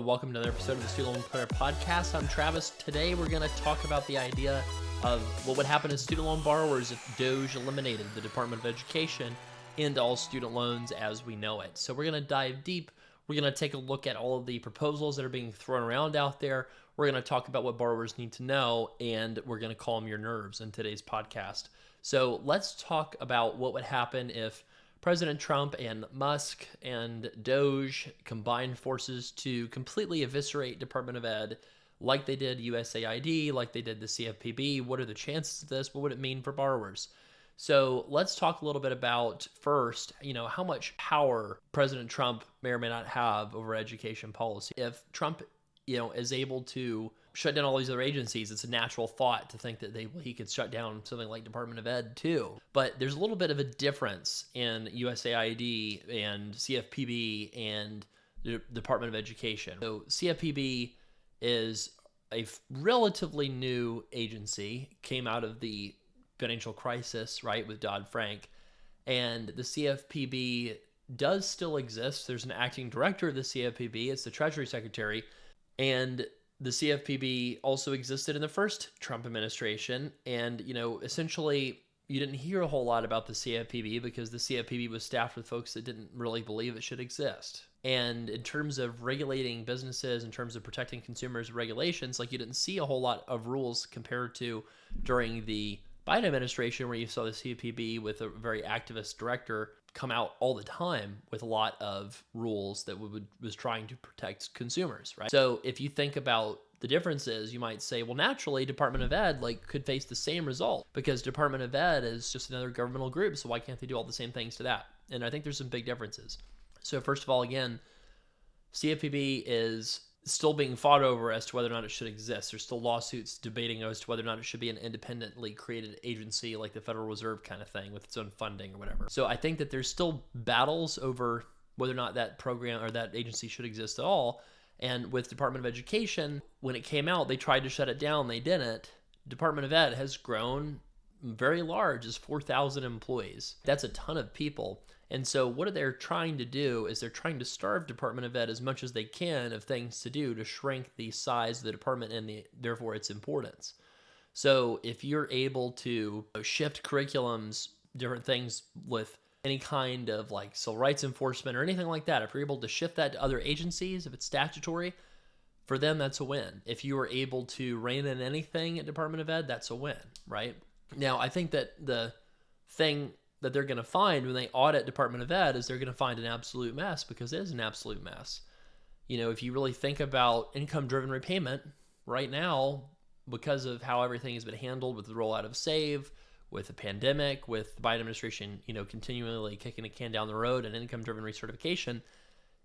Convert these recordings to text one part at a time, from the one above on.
Welcome to another episode of the Student Loan Player Podcast. I'm Travis. Today we're going to talk about the idea of what would happen to student loan borrowers if DOGE eliminated the Department of Education and all student loans as we know it. So we're going to dive deep. We're going to take a look at all of the proposals that are being thrown around out there. We're going to talk about what borrowers need to know, and we're going to calm your nerves in today's podcast. So let's talk about what would happen if President Trump and Musk and DOGE combined forces to completely eviscerate Department of Ed like they did USAID, like they did the CFPB. What are the chances of this? What would it mean for borrowers? So let's talk a little bit about first, how much power President Trump may or may not have over education policy. If Trump, is able to shut down all these other agencies, it's a natural thought to think that he could shut down something like Department of Ed too. But there's a little bit of a difference in USAID and CFPB and the Department of Education. So CFPB is a relatively new agency, came out of the financial crisis, right, with Dodd-Frank. And the CFPB does still exist. There's an acting director of the CFPB. It's the Treasury Secretary. And the CFPB also existed in the first Trump administration. And, essentially, you didn't hear a whole lot about the CFPB because the CFPB was staffed with folks that didn't really believe it should exist. And in terms of regulating businesses, in terms of protecting consumers' regulations, you didn't see a whole lot of rules compared to during the Biden administration, where you saw the CFPB with a very activist director come out all the time with a lot of rules that was trying to protect consumers, right? So if you think about the differences, you might say, well, naturally, Department of Ed could face the same result because Department of Ed is just another governmental group, so why can't they do all the same things to that? And I think there's some big differences. So first of all, again, CFPB is still being fought over as to whether or not it should exist. There's still lawsuits debating as to whether or not it should be an independently created agency like the Federal Reserve kind of thing with its own funding or whatever. So I think that there's still battles over whether or not that program or that agency should exist at all. And with Department of Education, when it came out, they tried to shut it down. They didn't. Department of Ed has grown very large. It's 4,000 employees. That's a ton of people. And so what they're trying to do is they're trying to starve Department of Ed as much as they can of things to do to shrink the size of the department and therefore its importance. So if you're able to shift curriculums, different things with any kind of civil rights enforcement or anything like that, if you're able to shift that to other agencies, if it's statutory, for them, that's a win. If you are able to rein in anything at Department of Ed, that's a win, right? Now, I think that the thing that they're going to find when they audit Department of Ed is they're going to find an absolute mess, because it is an absolute mess. If you really think about income-driven repayment right now, because of how everything has been handled with the rollout of SAVE, with the pandemic, with the Biden administration, continually kicking the can down the road and income-driven recertification,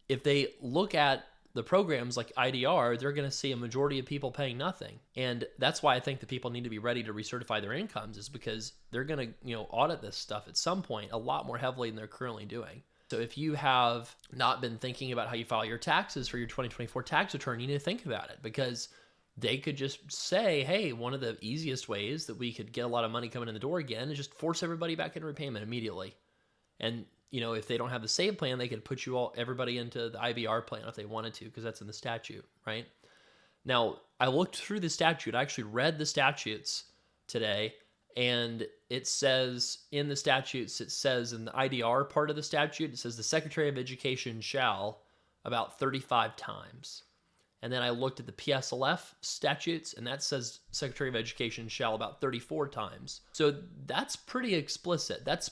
if they look at the programs like IDR, they're going to see a majority of people paying nothing. And that's why I think that people need to be ready to recertify their incomes, is because they're going to, audit this stuff at some point a lot more heavily than they're currently doing. So if you have not been thinking about how you file your taxes for your 2024 tax return, you need to think about it, because they could just say, hey, one of the easiest ways that we could get a lot of money coming in the door again is just force everybody back into repayment immediately. And if they don't have the SAVE plan, they could put everybody into the IBR plan if they wanted to, because that's in the statute, right? Now, I looked through the statute. I actually read the statutes today, and it says in the statutes, it says in the IDR part of the statute, it says the Secretary of Education shall about 35 times. And then I looked at the PSLF statutes, and that says Secretary of Education shall about 34 times. So that's pretty explicit. That's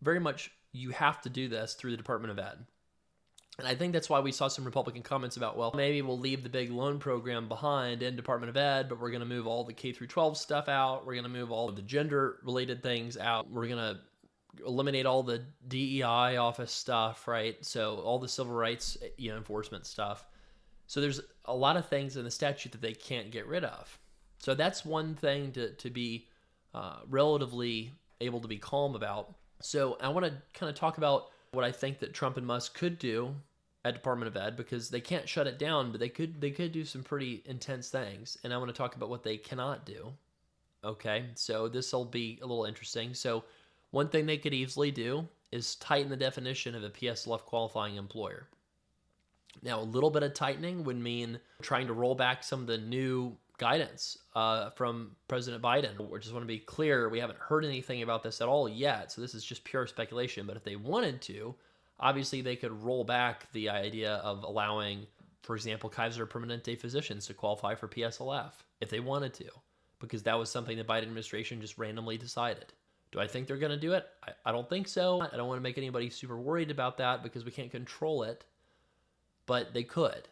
very much, you have to do this through the Department of Ed. And I think that's why we saw some Republican comments about, well, maybe we'll leave the big loan program behind in Department of Ed, but we're going to move all the K through 12 stuff out. We're going to move all of the gender-related things out. We're going to eliminate all the DEI office stuff, right? So all the civil rights, enforcement stuff. So there's a lot of things in the statute that they can't get rid of. So that's one thing to be relatively able to be calm about. So I want to kind of talk about what I think that Trump and Musk could do at Department of Ed, because they can't shut it down, but they could do some pretty intense things. And I want to talk about what they cannot do. Okay, so this will be a little interesting. So one thing they could easily do is tighten the definition of a PSLF qualifying employer. Now, a little bit of tightening would mean trying to roll back some of the new guidance from President Biden. We just want to be clear, we haven't heard anything about this at all yet, so this is just pure speculation. But if they wanted to, obviously they could roll back the idea of allowing, for example, Kaiser Permanente physicians to qualify for PSLF if they wanted to, because that was something the Biden administration just randomly decided. Do I think they're going to do it? I don't think so. I don't want to make anybody super worried about that because we can't control it, but they could.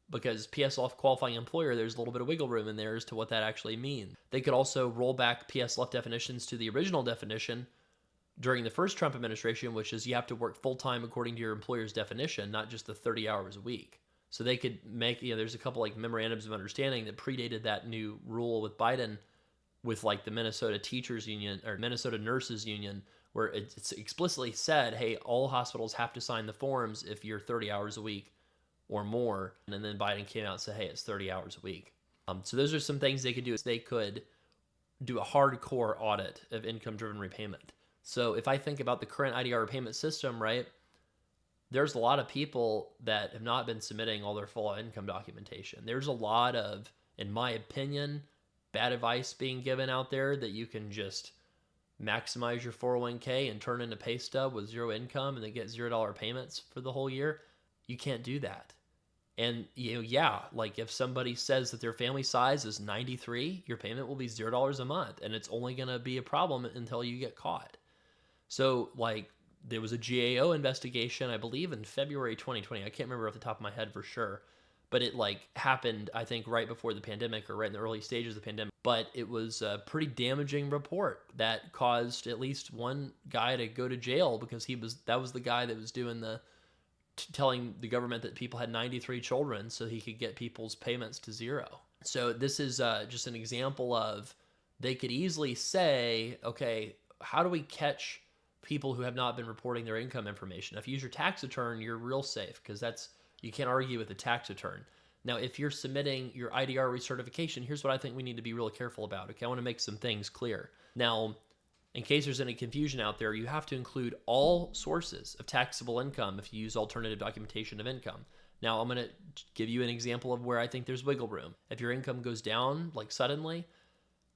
Because PSLF qualifying employer, there's a little bit of wiggle room in there as to what that actually means. They could also roll back PSLF definitions to the original definition during the first Trump administration, which is you have to work full-time according to your employer's definition, not just the 30 hours a week. So they could make, there's a couple like memorandums of understanding that predated that new rule with Biden, with like the Minnesota Teachers Union or Minnesota Nurses Union, where it's explicitly said, hey, all hospitals have to sign the forms if you're 30 hours a week or more. And then Biden came out and said, hey, it's 30 hours a week. So those are some things they could do. They could do a hardcore audit of income-driven repayment. So if I think about the current IDR repayment system, right, there's a lot of people that have not been submitting all their full income documentation. There's a lot of, in my opinion, bad advice being given out there that you can just maximize your 401k and turn in a pay stub with zero income and then get $0 payments for the whole year. You can't do that. And like if somebody says that their family size is 93, your payment will be $0 a month, and it's only going to be a problem until you get caught. So like there was a GAO investigation, I believe in February 2020. I can't remember off the top of my head for sure, but it like happened, I think, right before the pandemic or right in the early stages of the pandemic. But it was a pretty damaging report that caused at least one guy to go to jail because that was the guy that was doing the telling the government that people had 93 children so he could get people's payments to zero. So this is just an example of, they could easily say, okay, how do we catch people who have not been reporting their income information? If you use your tax return, you're real safe because you can't argue with the tax return. Now, if you're submitting your IDR recertification, here's what I think we need to be really careful about. Okay, I want to make some things clear. Now, in case there's any confusion out there, you have to include all sources of taxable income if you use alternative documentation of income. Now, I'm going to give you an example of where I think there's wiggle room. If your income goes down like suddenly,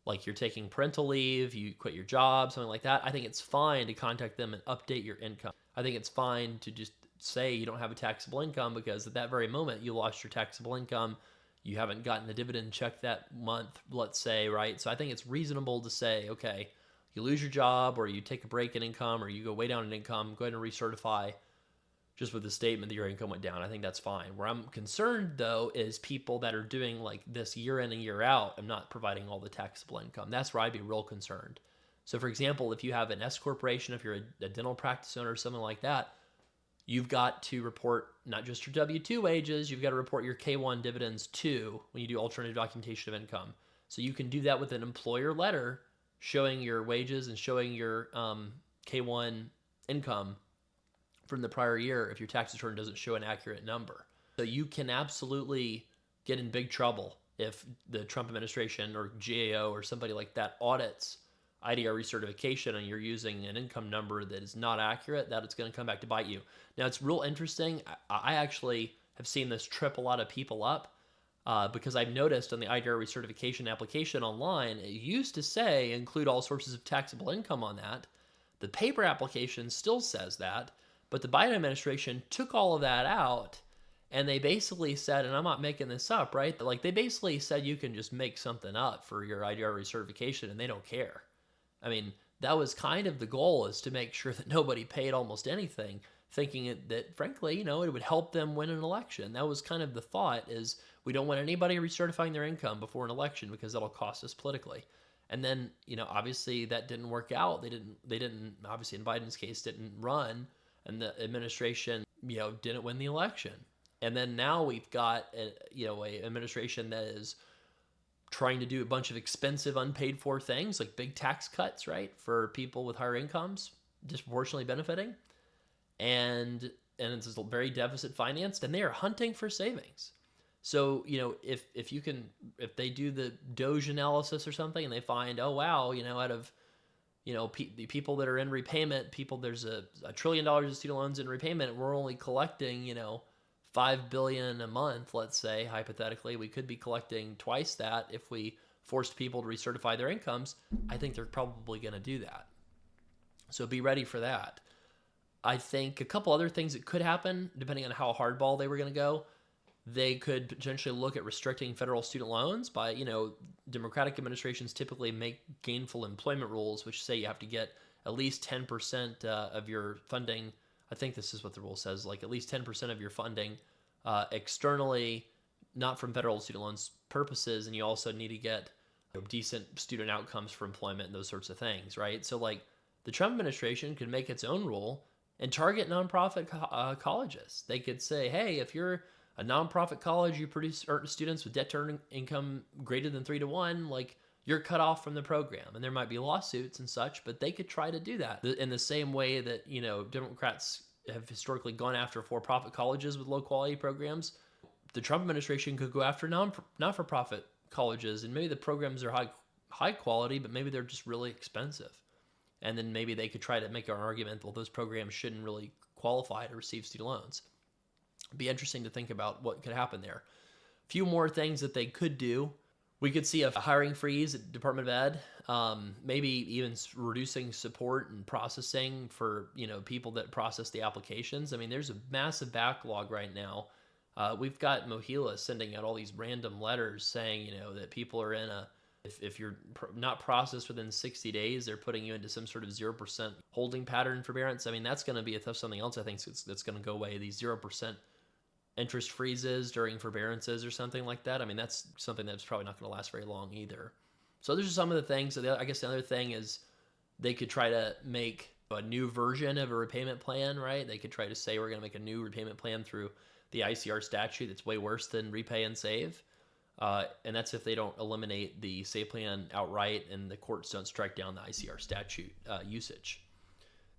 like you're taking parental leave, you quit your job, something like that, I think it's fine to contact them and update your income. I think it's fine to just say you don't have a taxable income because at that very moment you lost your taxable income. You haven't gotten the dividend check that month, let's say, right? So I think it's reasonable to say, okay, you lose your job or you take a break in income or you go way down in income, go ahead and recertify just with the statement that your income went down. I think that's fine. Where I'm concerned, though, is people that are doing like this year in and year out and not providing all the taxable income. That's where I'd be real concerned. So, for example, if you have an S corporation, if you're a dental practice owner or something like that, you've got to report not just your W-2 wages, you've got to report your K-1 dividends too when you do alternative documentation of income. So you can do that with an employer letter showing your wages and showing your K-1 income from the prior year if your tax return doesn't show an accurate number. So you can absolutely get in big trouble if the Trump administration or GAO or somebody like that audits IDR recertification and you're using an income number that is not accurate, that it's going to come back to bite you. Now, it's real interesting. I actually have seen this trip a lot of people up because I've noticed on the IDR recertification application online, it used to say include all sources of taxable income on that. The paper application still says that, but the Biden administration took all of that out and they basically said, and I'm not making this up, right? Like they basically said you can just make something up for your IDR recertification and they don't care. I mean, that was kind of the goal, is to make sure that nobody paid almost anything, thinking that, frankly, it would help them win an election. That was kind of the thought, is we don't want anybody recertifying their income before an election because that'll cost us politically. And then, obviously that didn't work out. They didn't, obviously in Biden's case, didn't run, and the administration, didn't win the election. And then now we've got, a administration that is trying to do a bunch of expensive unpaid for things like big tax cuts, right, for people with higher incomes, disproportionately benefiting, and it's very deficit financed, and they are hunting for savings. So if they do the Doge analysis or something and they find, oh wow, out of the people that are in repayment, there's a $1 trillion of student loans in repayment, we're only collecting $5 billion a month, let's say, hypothetically, we could be collecting twice that if we forced people to recertify their incomes. I think they're probably going to do that. So be ready for that. I think a couple other things that could happen, depending on how hardball they were going to go, they could potentially look at restricting federal student loans by, Democratic administrations typically make gainful employment rules, which say you have to get at least 10% of your funding. I think this is what the rule says, like at least 10% of your funding externally, not from federal student loans purposes. And you also need to get decent student outcomes for employment and those sorts of things, right? So like the Trump administration could make its own rule and target nonprofit colleges. They could say, hey, if you're a nonprofit college, you produce students with debt to earning income greater than 3-to-1, like you're cut off from the program. And there might be lawsuits and such, but they could try to do that in the same way that, Democrats have historically gone after for-profit colleges with low-quality programs. The Trump administration could go after not-for-profit colleges, and maybe the programs are high quality, but maybe they're just really expensive. And then maybe they could try to make an argument, well, those programs shouldn't really qualify to receive student loans. It'd be interesting to think about what could happen there. A few more things that they could do. We could see a hiring freeze at Department of Ed, maybe even reducing support and processing for people that process the applications. I mean, there's a massive backlog right now. We've got Mohila sending out all these random letters saying that people are in if you're not processed within 60 days, they're putting you into some sort of 0% holding pattern forbearance. I mean, that's going to be something else I think that's going to go away. These 0% interest freezes during forbearances or something like that. I mean, that's something that's probably not going to last very long either. So those are some of the things. So I guess the other thing is they could try to make a new version of a repayment plan, right? They could try to say we're going to make a new repayment plan through the ICR statute that's way worse than repay and save. And that's if they don't eliminate the save plan outright and the courts don't strike down the ICR statute usage.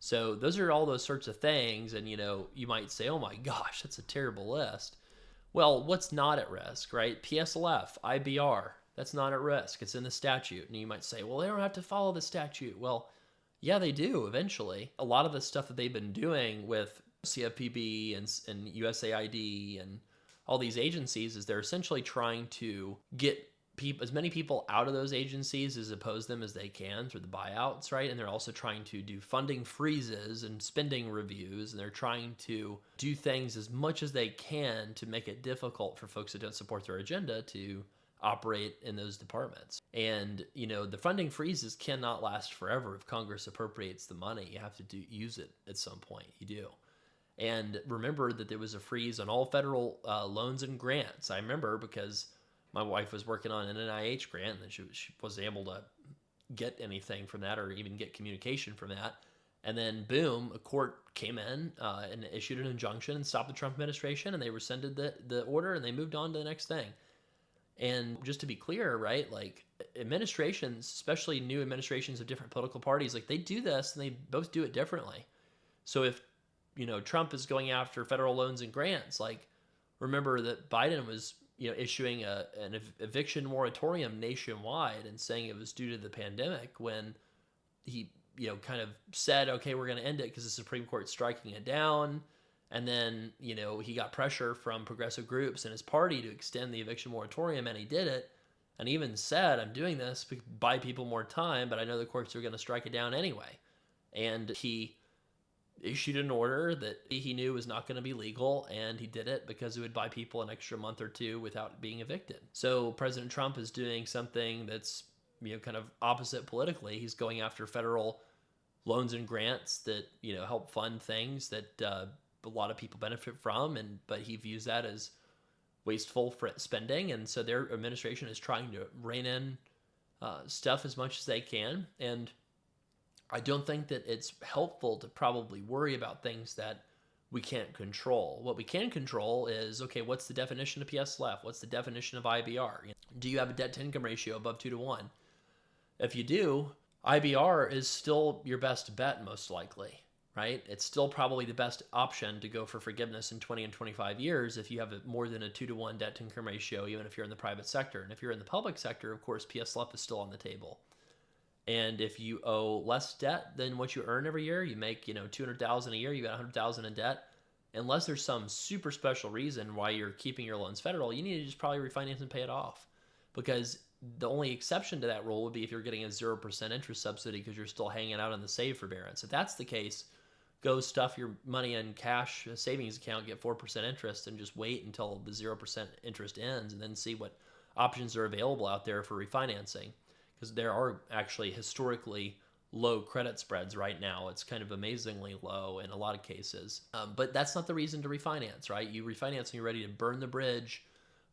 So those are all those sorts of things. And, you might say, oh my gosh, that's a terrible list. Well, what's not at risk, right? PSLF, IBR, that's not at risk. It's in the statute. And you might say, well, they don't have to follow the statute. Well, yeah, they do eventually. A lot of the stuff that they've been doing with CFPB and USAID and all these agencies is they're essentially trying to get as many people out of those agencies as oppose them as they can through the buyouts, right? And they're also trying to do funding freezes and spending reviews, and they're trying to do things as much as they can to make it difficult for folks that don't support their agenda to operate in those departments. And, the funding freezes cannot last forever. If Congress appropriates the money, you have to use it at some point. You do. And remember that there was a freeze on all federal loans and grants. I remember because my wife was working on an NIH grant and she wasn't able to get anything from that or even get communication from that. And then boom, a court came in and issued an injunction and stopped the Trump administration, and they rescinded the order and they moved on to the next thing. And just to be clear, right, like administrations, especially new administrations of different political parties, like they do this and they both do it differently. So if Trump is going after federal loans and grants, like remember that Biden was issuing an eviction moratorium nationwide and saying it was due to the pandemic when he kind of said, okay, we're going to end it because the Supreme Court's striking it down. And then he got pressure from progressive groups and his party to extend the eviction moratorium, and he did it, and even said, I'm doing this to buy people more time, but I know the courts are going to strike it down anyway. And he issued an order that he knew was not going to be legal, and he did it because it would buy people an extra month or two without being evicted. So President Trump is doing something that's kind of opposite politically. He's going after federal loans and grants that help fund things that a lot of people benefit from, but he views that as wasteful spending, and so their administration is trying to rein in stuff as much as they can. And I don't think that it's helpful to probably worry about things that we can't control. What we can control is, okay, what's the definition of PSLF? What's the definition of IBR? Do you have a debt-to-income ratio above 2-to-1? If you do, IBR is still your best bet, most likely, right? It's still probably the best option to go for forgiveness in 20 and 25 years if you have more than a 2-to-1 debt-to-income ratio, even if you're in the private sector. And if you're in the public sector, of course, PSLF is still on the table. And if you owe less debt than what you earn every year, you make $200,000 a year, you got $100,000 in debt, unless there's some super special reason why you're keeping your loans federal, you need to just probably refinance and pay it off. Because the only exception to that rule would be if you're getting a 0% interest subsidy because you're still hanging out on the save forbearance. If that's the case, go stuff your money in cash savings account, get 4% interest, and just wait until the 0% interest ends and then see what options are available out there for refinancing. Because there are actually historically low credit spreads right now. It's kind of amazingly low in a lot of cases. But that's not the reason to refinance, right? You refinance and you're ready to burn the bridge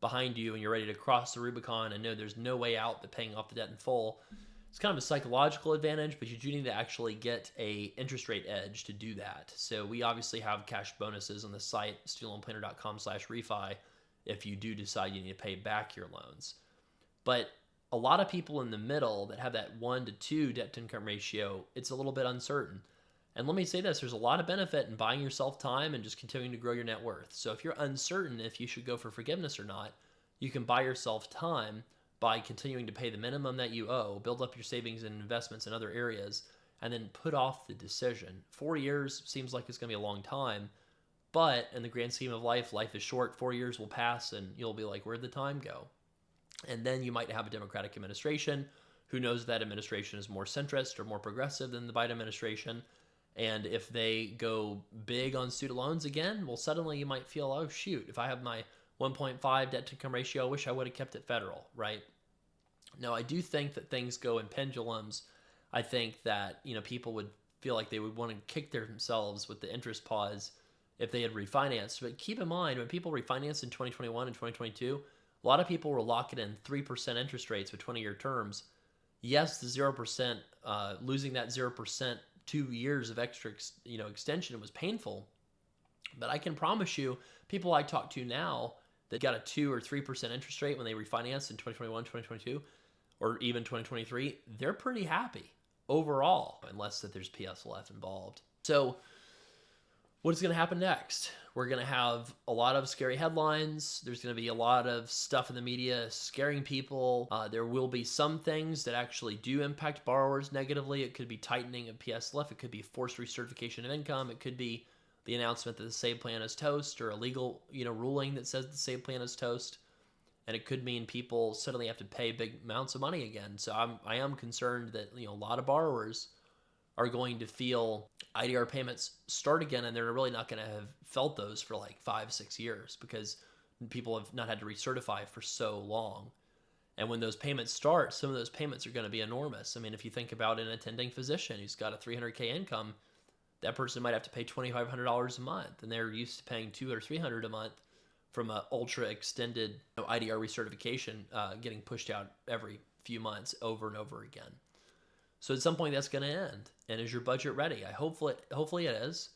behind you and you're ready to cross the Rubicon and know there's no way out but paying off the debt in full. It's kind of a psychological advantage, but you do need to actually get a interest rate edge to do that. So we obviously have cash bonuses on the site, studentloanplanner.com/refi, if you do decide you need to pay back your loans. But a lot of people in the middle that have that 1 to 2 debt to income ratio, it's a little bit uncertain. And let me say this, there's a lot of benefit in buying yourself time and just continuing to grow your net worth. So if you're uncertain if you should go for forgiveness or not, you can buy yourself time by continuing to pay the minimum that you owe, build up your savings and investments in other areas, and then put off the decision. 4 years seems like it's going to be a long time, but in the grand scheme of life, life is short. 4 years will pass and you'll be like, where'd the time go? And then you might have a Democratic administration. Who knows if that administration is more centrist or more progressive than the Biden administration? And if they go big on student loans again, well, suddenly you might feel, oh, shoot, if I have my 1.5 debt to income ratio, I wish I would have kept it federal, right? Now, I do think that things go in pendulums. I think that, people would feel like they would want to kick themselves with the interest pause if they had refinanced. But keep in mind, when people refinanced in 2021 and 2022, a lot of people were locking in 3% interest rates with 20-year terms. Yes, the 0%, losing that 0% 2 years of extra, extension was painful. But I can promise you, people I talk to now that got a 2 or 3% interest rate when they refinanced in 2021, 2022, or even 2023, they're pretty happy overall, unless that there's PSLF involved. So what's going to happen next? We're going to have a lot of scary headlines. There's going to be a lot of stuff in the media scaring people. There will be some things that actually do impact borrowers negatively. It could be tightening of PSLF. It could be forced recertification of income. It could be the announcement that the SAVE plan is toast, or a legal, ruling that says the SAVE plan is toast. And it could mean people suddenly have to pay big amounts of money again. So I am concerned that, a lot of borrowers are going to feel IDR payments start again, and they're really not going to have felt those for like 5-6 years because people have not had to recertify for so long. And when those payments start, some of those payments are going to be enormous. I mean, if you think about an attending physician who's got a $300K income, that person might have to pay $2,500 a month, and they're used to paying $200 or $300 a month from an ultra extended IDR recertification, getting pushed out every few months over and over again. So at some point that's going to end. And is your budget ready? Hopefully it is.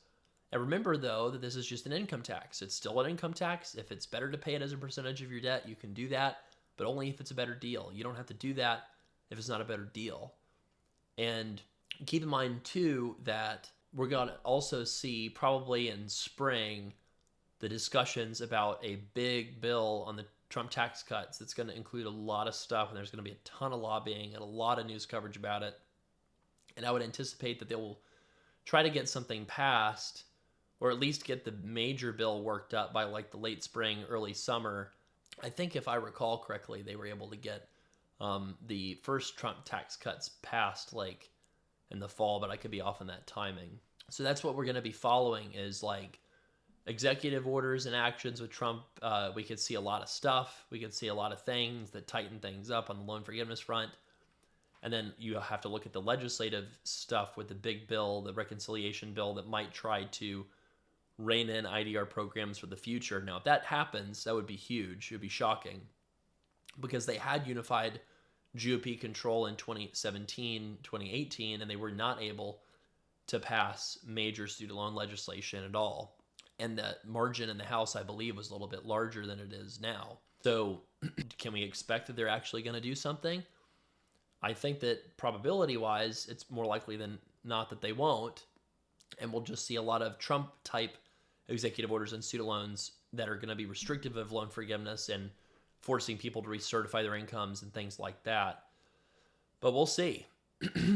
And remember, though, that this is just an income tax. It's still an income tax. If it's better to pay it as a percentage of your debt, you can do that, but only if it's a better deal. You don't have to do that if it's not a better deal. And keep in mind, too, that we're going to also see probably in spring the discussions about a big bill on the Trump tax cuts that's going to include a lot of stuff, and there's going to be a ton of lobbying and a lot of news coverage about it. And I would anticipate that they will try to get something passed, or at least get the major bill worked up by like the late spring, early summer. I think if I recall correctly, they were able to get the first Trump tax cuts passed like in the fall, but I could be off on that timing. So that's what we're going to be following, is like executive orders and actions with Trump. We could see a lot of stuff. We could see a lot of things that tighten things up on the loan forgiveness front. And then you have to look at the legislative stuff with the big bill, the reconciliation bill that might try to rein in IDR programs for the future. Now, if that happens, that would be huge. It would be shocking because they had unified GOP control in 2017, 2018, and they were not able to pass major student loan legislation at all. And the margin in the House, I believe, was a little bit larger than it is now. So can we expect that they're actually going to do something? I think that probability-wise, it's more likely than not that they won't. And we'll just see a lot of Trump-type executive orders on student loans that are going to be restrictive of loan forgiveness and forcing people to recertify their incomes and things like that. But we'll see.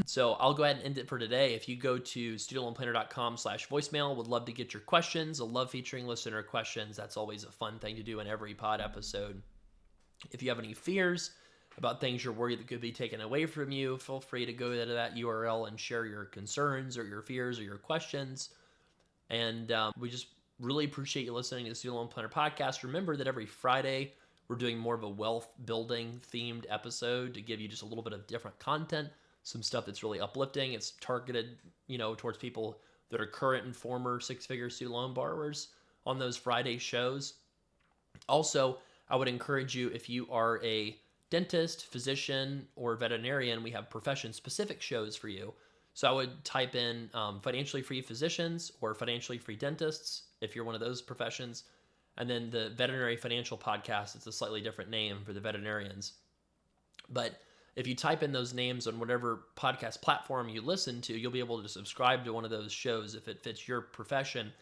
So I'll go ahead and end it for today. If you go to studentloanplanner.com/voicemail, would love to get your questions. I love featuring listener questions. That's always a fun thing to do in every pod episode. If you have any fears about things you're worried that could be taken away from you, feel free to go to that URL and share your concerns or your fears or your questions. And we just really appreciate you listening to the Student Loan Planner podcast. Remember that every Friday, we're doing more of a wealth building themed episode to give you just a little bit of different content, some stuff that's really uplifting. It's targeted, towards people that are current and former six-figure student loan borrowers on those Friday shows. Also, I would encourage you, if you are a dentist, physician, or veterinarian, we have profession-specific shows for you. So I would type in financially free physicians or financially free dentists if you're one of those professions. And then the veterinary financial podcast, it's a slightly different name for the veterinarians. But if you type in those names on whatever podcast platform you listen to, you'll be able to subscribe to one of those shows if it fits your profession.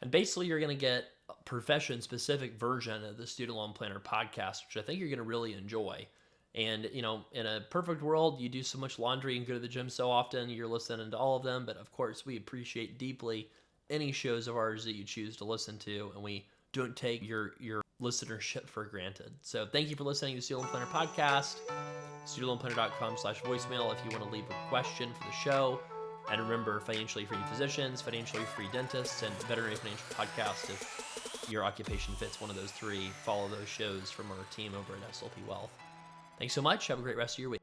And basically, you're going to get a profession-specific version of the Student Loan Planner podcast, which I think you're going to really enjoy. And, in a perfect world, you do so much laundry and go to the gym so often, you're listening to all of them. But of course, we appreciate deeply any shows of ours that you choose to listen to, and we don't take your listenership for granted. So thank you for listening to the Student Loan Planner podcast. studentloanplanner.com/voicemail if you want to leave a question for the show. And remember, financially free physicians, financially free dentists, and veterinary financial podcast. If your occupation fits one of those three, follow those shows from our team over at SLP Wealth. Thanks so much. Have a great rest of your week.